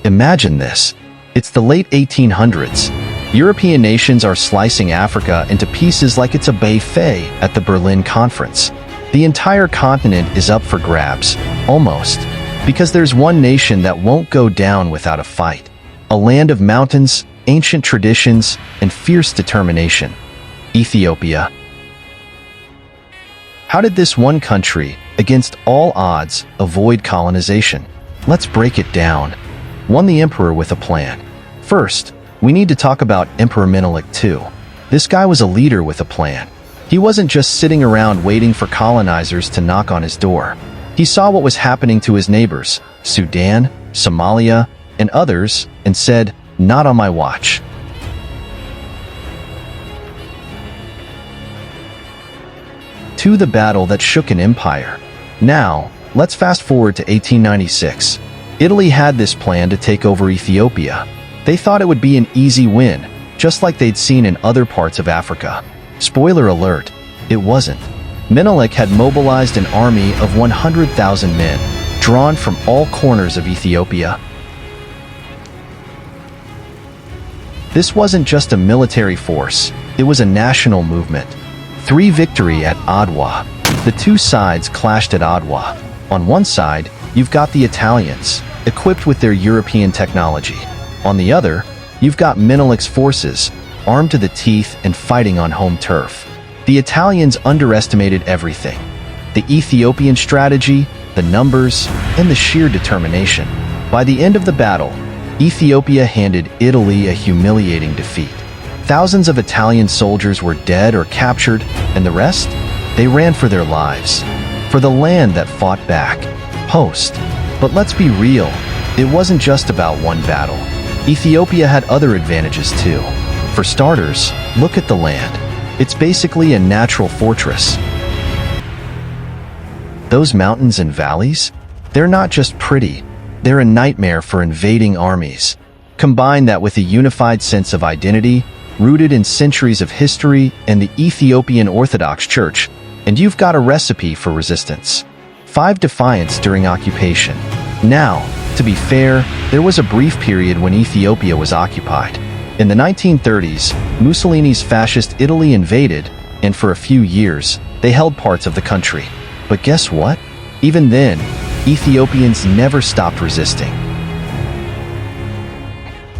Imagine this. It's the late 1800s. European nations are slicing Africa into pieces like it's a buffet at the Berlin Conference. The entire continent is up for grabs, almost, because there's one nation that won't go down without a fight. A land of mountains, ancient traditions, and fierce determination. Ethiopia. How did this one country, against all odds, avoid colonization? Let's break it down. 1. The emperor with a plan. First, we need to talk about Emperor Menelik II. This guy was a leader with a plan. He wasn't just sitting around waiting for colonizers to knock on his door. He saw what was happening to his neighbors, Sudan, Somalia, and others, and said, "Not on my watch." To the battle that shook an empire. Now, let's fast forward to 1896. Italy had this plan to take over Ethiopia. They thought it would be an easy win, just like they'd seen in other parts of Africa. Spoiler alert, it wasn't. Menelik had mobilized an army of 100,000 men, drawn from all corners of Ethiopia. This wasn't just a military force, it was a national movement. Victory at Adwa. The two sides clashed at Adwa. On one side, you've got the Italians, equipped with their European technology. On the other, you've got Menelik's forces, armed to the teeth and fighting on home turf. The Italians underestimated everything. The Ethiopian strategy, the numbers, and the sheer determination. By the end of the battle, Ethiopia handed Italy a humiliating defeat. Thousands of Italian soldiers were dead or captured, and the rest? They ran for their lives. For the land that fought back. Host. But let's be real, it wasn't just about one battle. Ethiopia had other advantages too. For starters, look at the land. It's basically a natural fortress. Those mountains and valleys? They're not just pretty, they're a nightmare for invading armies. Combine that with a unified sense of identity, rooted in centuries of history and the Ethiopian Orthodox Church, and you've got a recipe for resistance. 5. Defiance during occupation. Now, to be fair, there was a brief period when Ethiopia was occupied. In the 1930s, Mussolini's fascist Italy invaded, and for a few years, they held parts of the country. But guess what? Even then, Ethiopians never stopped resisting.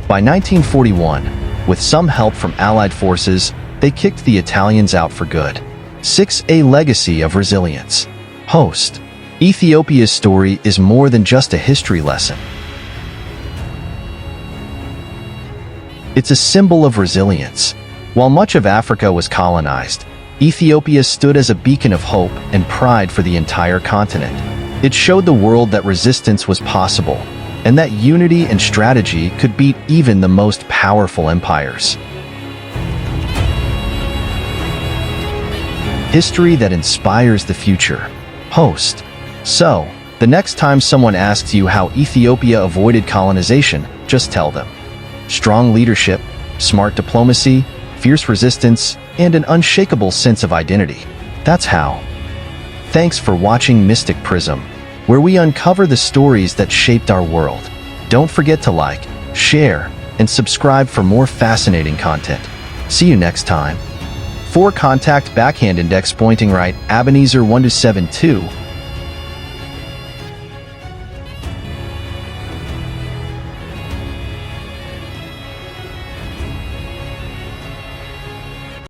By 1941, with some help from Allied forces, they kicked the Italians out for good. 6. A legacy of resilience. Host. Ethiopia's story is more than just a history lesson. It's a symbol of resilience. While much of Africa was colonized, Ethiopia stood as a beacon of hope and pride for the entire continent. It showed the world that resistance was possible, and that unity and strategy could beat even the most powerful empires. History that inspires the future. Host. So, the next time someone asks you how Ethiopia avoided colonization, just tell them. Strong leadership, smart diplomacy, fierce resistance, and an unshakable sense of identity. That's how. Thanks for watching Mystic Prism, where we uncover the stories that shaped our world. Don't forget to like, share, and subscribe for more fascinating content. See you next time. 4. Contact backhand index pointing right, Ebenezer 1272.